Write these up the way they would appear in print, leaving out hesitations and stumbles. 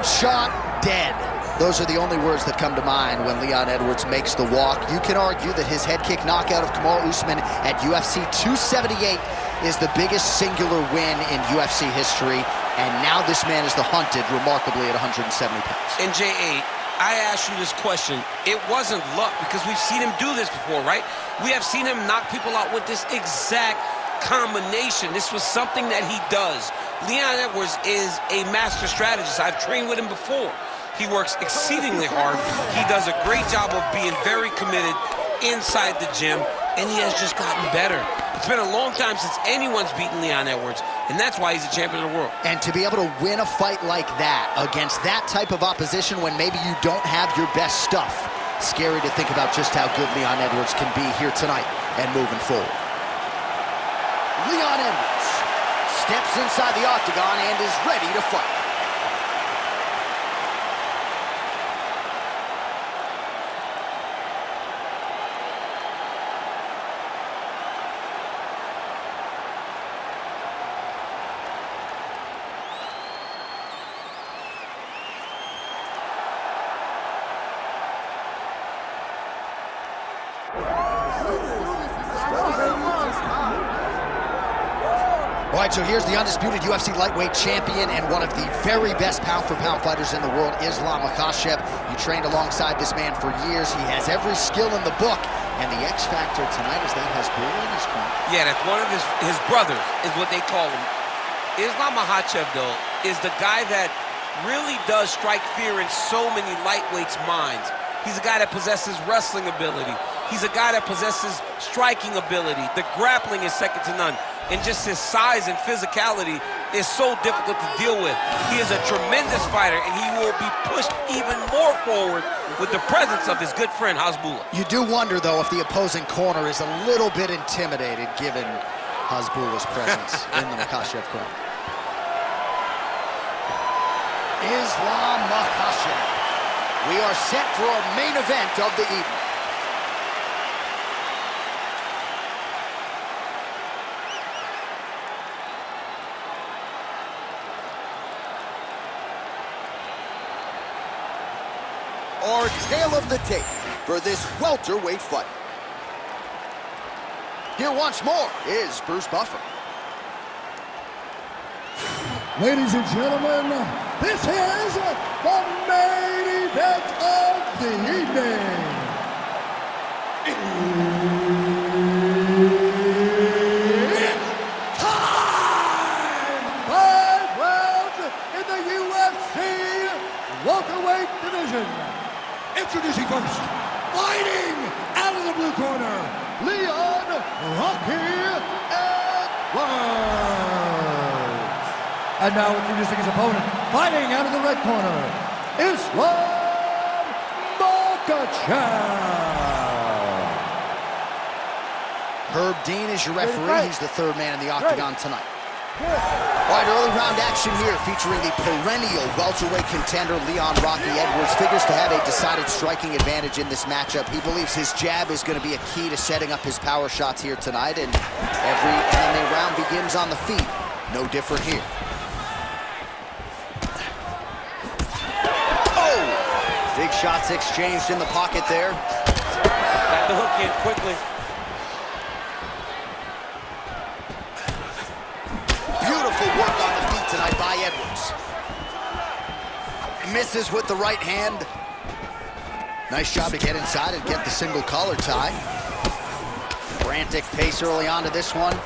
Headshot, dead. Those are the only words that come to mind when Leon Edwards makes the walk. You can argue that his head kick knockout of Kamaru Usman at UFC 278 is the biggest singular win in UFC history, and now this man is the hunted, remarkably, at 170 pounds. And J.A., I asked you this question. It wasn't luck, because we've seen him do this before, right? We have seen him knock people out with this exact combination. This was something that he does. Leon Edwards is a master strategist. I've trained with him before. He works exceedingly hard. He does a great job of being very committed inside the gym, and he has just gotten better. It's been a long time since anyone's beaten Leon Edwards, and that's why he's a champion of the world. And to be able to win a fight like that against that type of opposition when maybe you don't have your best stuff, scary to think about just how good Leon Edwards can be here tonight and moving forward. Leon Edwards steps inside the octagon and is ready to fight. All right, so here's the undisputed UFC lightweight champion and one of the very best pound-for-pound fighters in the world, Islam Makhachev. You trained alongside this man for years. He has every skill in the book, and the X factor tonight is that Hasbulla in his corner. Yeah, that's one of his brothers, is what they call him. Islam Makhachev, though, is the guy that really does strike fear in so many lightweights' minds. He's a guy that possesses wrestling ability. He's a guy that possesses striking ability. The grappling is second to none. And just his size and physicality is so difficult to deal with. He is a tremendous fighter, and he will be pushed even more forward with the presence of his good friend, Hasbulla. You do wonder, though, if the opposing corner is a little bit intimidated given Hasbulla's presence in the Makhachev corner. Islam Makhachev. We are set for our main event of the evening. Our tale of the tape for this welterweight fight. Here once more is Bruce Buffer. Ladies and gentlemen, this is the main event of the evening. It's time! 5 rounds in the UFC welterweight division. Introducing first, fighting out of the blue corner, Leon "Rocky" Edwards. And now introducing his opponent, fighting out of the red corner, Islam Makhachev. Herb Dean is your referee. He's the third man in the octagon tonight. All right, early round action here featuring the perennial welterweight contender Leon "Rocky" Edwards. Figures to have a decided striking advantage in this matchup. He believes his jab is going to be a key to setting up his power shots here tonight, and every MMA round begins on the feet. No different here. Oh! Big shots exchanged in the pocket there. Got the hook in quickly. Work on the feet tonight by Edwards. Misses with the right hand. Nice job to get inside and get the single collar tie. Frantic pace early on to this one.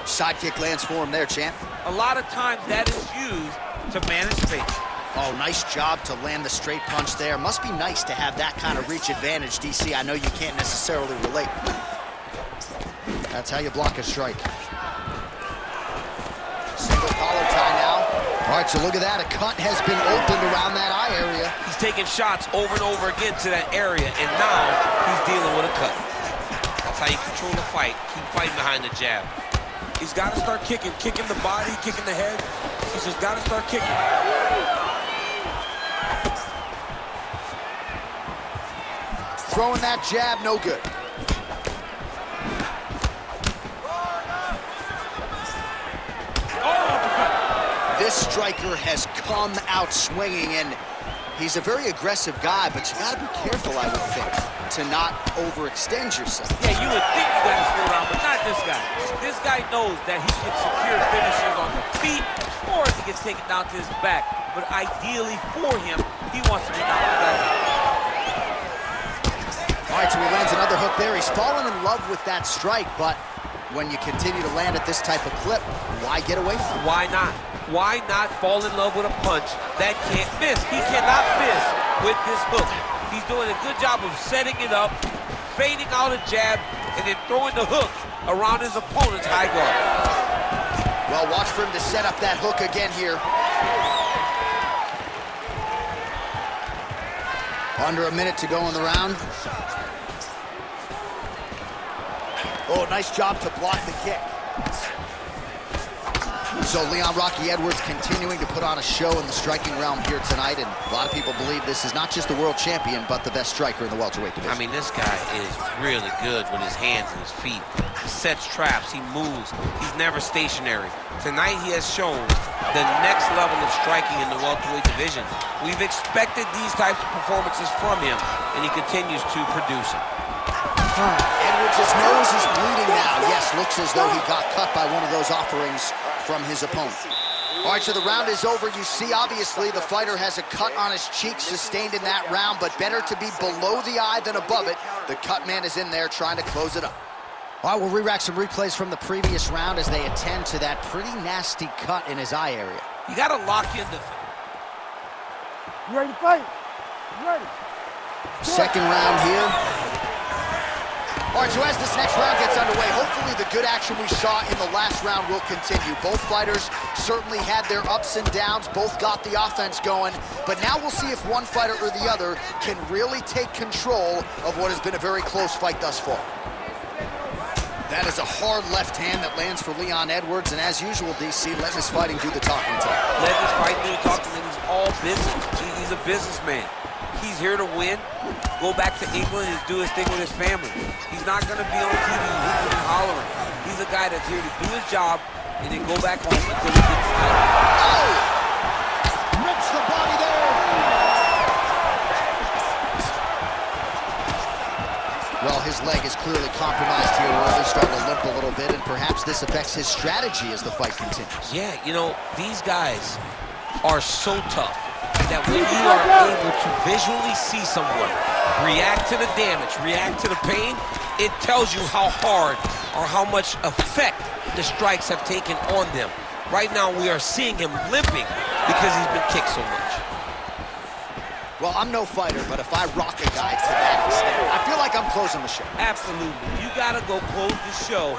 Side kick lands for him there, champ. A lot of times that is used to manage pace. Oh, nice job to land the straight punch there. Must be nice to have that kind of reach advantage, DC. I know you can't necessarily relate. That's how you block a strike. Single collar tie now. All right, so look at that. A cut has been opened around that eye area. He's taking shots over and over again to that area, and now he's dealing with a cut. That's how you control the fight. Keep fighting behind the jab. He's got to start kicking the body, kicking the head. He's just got to start kicking. Throwing that jab, no good. This striker has come out swinging, and he's a very aggressive guy, but you gotta be careful, I would think, to not overextend yourself. Yeah, you would think you gotta slow down, but not this guy. This guy knows that he can secure finishes on the feet, or if he gets taken down to his back. But ideally for him, he wants to be down to that. All right, so he lands another hook there. He's fallen in love with that strike, but when you continue to land at this type of clip, why get away from it? Why not? Why not fall in love with a punch that can't miss? He cannot miss with this hook. He's doing a good job of setting it up, fading out a jab, and then throwing the hook around his opponent's high guard. Well, watch for him to set up that hook again here. Under a minute to go in the round. Oh, nice job to block the kick. So Leon Rocky Edwards continuing to put on a show in the striking realm here tonight, and a lot of people believe this is not just the world champion, but the best striker in the welterweight division. I mean, this guy is really good with his hands and his feet. He sets traps, he moves, he's never stationary. Tonight he has shown the next level of striking in the welterweight division. We've expected these types of performances from him, and he continues to produce it. Edwards' nose is bleeding now. Yes, looks as though he got cut by one of those offerings from his opponent. All right, so the round is over. You see, obviously, the fighter has a cut on his cheek sustained in that round, but better to be below the eye than above it. The cut man is in there trying to close it up. All right, we'll re-rack some replays from the previous round as they attend to that pretty nasty cut in his eye area. You got to lock in the... You ready to fight? You ready? Second round here. All right, so as this next round gets underway, hopefully the good action we saw in the last round will continue. Both fighters certainly had their ups and downs, both got the offense going, but now we'll see if one fighter or the other can really take control of what has been a very close fight thus far. That is a hard left hand that lands for Leon Edwards, and as usual, DC, letting his fighting do the talking to him. Letting his fighting do the talking, and he's all business. He's a businessman. He's here to win, go back to England and do his thing with his family. He's not going to be on TV hooping and hollering. He's a guy that's here to do his job and then go back home until he gets his title. Oh! Rips the body there. Well, his leg is clearly compromised here, really starting to limp a little bit, and perhaps this affects his strategy as the fight continues. Yeah, you know, these guys are so tough that when you are able to visually see someone react to the damage, react to the pain, it tells you how hard or how much effect the strikes have taken on them. Right now, we are seeing him limping because he's been kicked so much. Well, I'm no fighter, but if I rock a guy to that extent, I feel like I'm closing the show. Absolutely. You got to go close the show.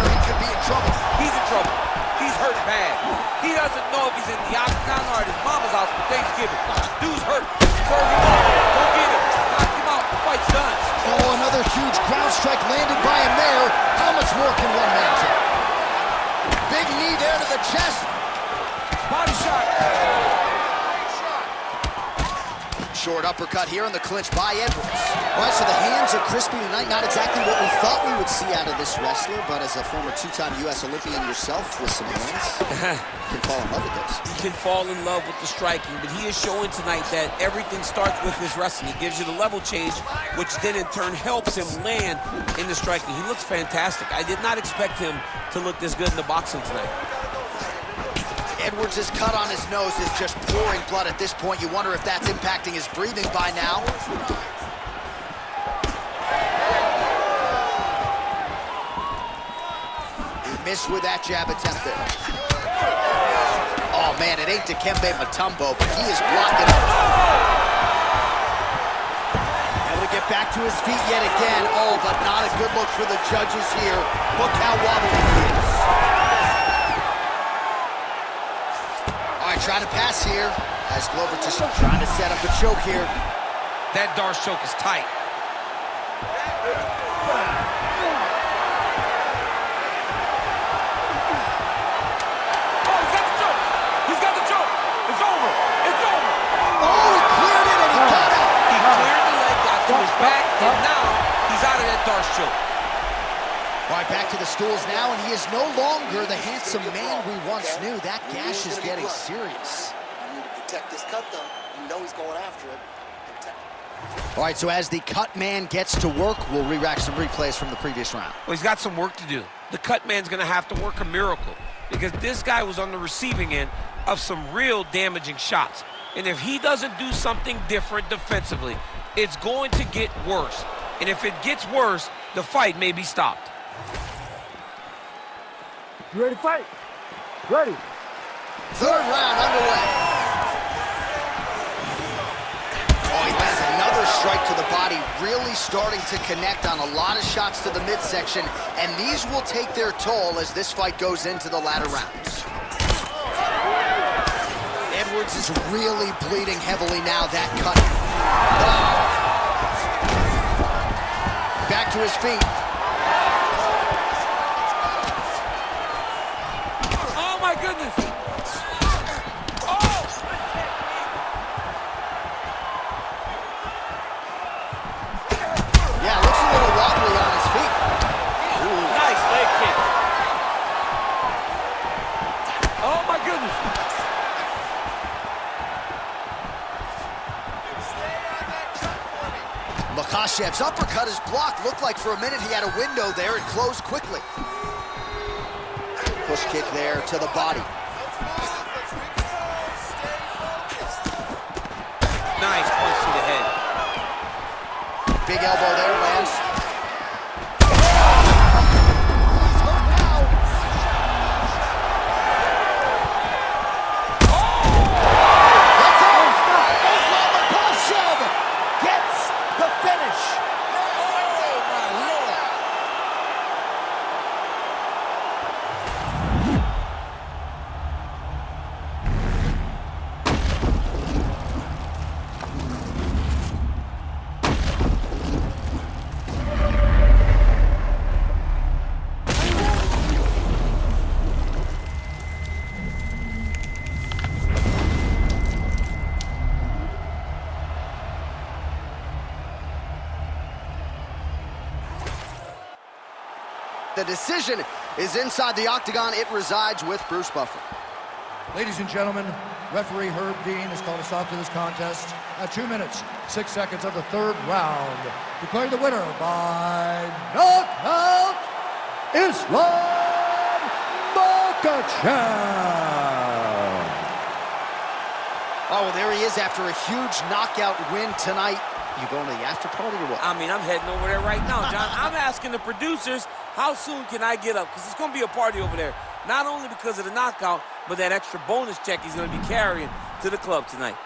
He could be in trouble. He's in trouble. He's hurt bad. He doesn't know if he's in the octagon or at his mama's house for Thanksgiving. Dude's hurt. Serve him up. Go get him. Knock him out. The fight's done. Oh, another huge ground strike landed by him there. How much more can one man take? Big knee there to the chest. Body shot. Short uppercut here in the clinch by Edwards. All right, so the hands are crispy tonight. Not exactly what we thought we would see out of this wrestler, but as a former two-time U.S. Olympian yourself with some hands, you can fall in love with those. He can fall in love with the striking, but he is showing tonight that everything starts with his wrestling. He gives you the level change, which then in turn helps him land in the striking. He looks fantastic. I did not expect him to look this good in the boxing tonight. Edwards' cut on his nose is just pouring blood at this point. You wonder if that's impacting his breathing by now. He missed with that jab attempt there. Oh man, it ain't Dikembe Mutombo, but he is blocking it. Able to get back to his feet yet again. Oh, but not a good look for the judges here. Look how wobbly he is. Trying to pass here as Glover just trying to set up a choke here. That Darce choke is tight. Oh, he's got the choke. He's got the choke. It's over. It's over. Oh, he cleared it and he got out. He cleared the leg, got to his back, and now he's out of that Darce choke. All right, back to the stools now, and he is no longer the handsome man we once knew. That gash is getting serious. You need to protect this cut, though. You know he's going after it. All right, so as the cut man gets to work, we'll re-rack some replays from the previous round. Well, he's got some work to do. The cut man's going to have to work a miracle because this guy was on the receiving end of some real damaging shots. And if he doesn't do something different defensively, it's going to get worse. And if it gets worse, the fight may be stopped. You ready to fight? Ready. Third round underway. Oh, he lands another strike to the body, really starting to connect on a lot of shots to the midsection, and these will take their toll as this fight goes into the latter rounds. Edwards is really bleeding heavily now, that cut. Oh. Back to his feet. Oh, my goodness. Yeah, looks a little wobbly on his feet. Ooh. Nice leg kick. Oh, my goodness. Makhachev's uppercut is blocked. Looked like for a minute he had a window there. It closed quickly. Push kick there to the body. Nice punch to the head. Big elbow there, lands. Makhachev gets the finish. The decision is inside the octagon. It resides with Bruce Buffer. Ladies and gentlemen, referee Herb Dean has called a stop to this contest at 2 minutes, 6 seconds of the third round. Declaring the winner by knockout, Islam Makhachev. Oh, well, there he is after a huge knockout win tonight. You going to the after party or what? I mean, I'm heading over there right now, John. I'm asking the producers, how soon can I get up? Because it's going to be a party over there. Not only because of the knockout, but that extra bonus check he's going to be carrying to the club tonight.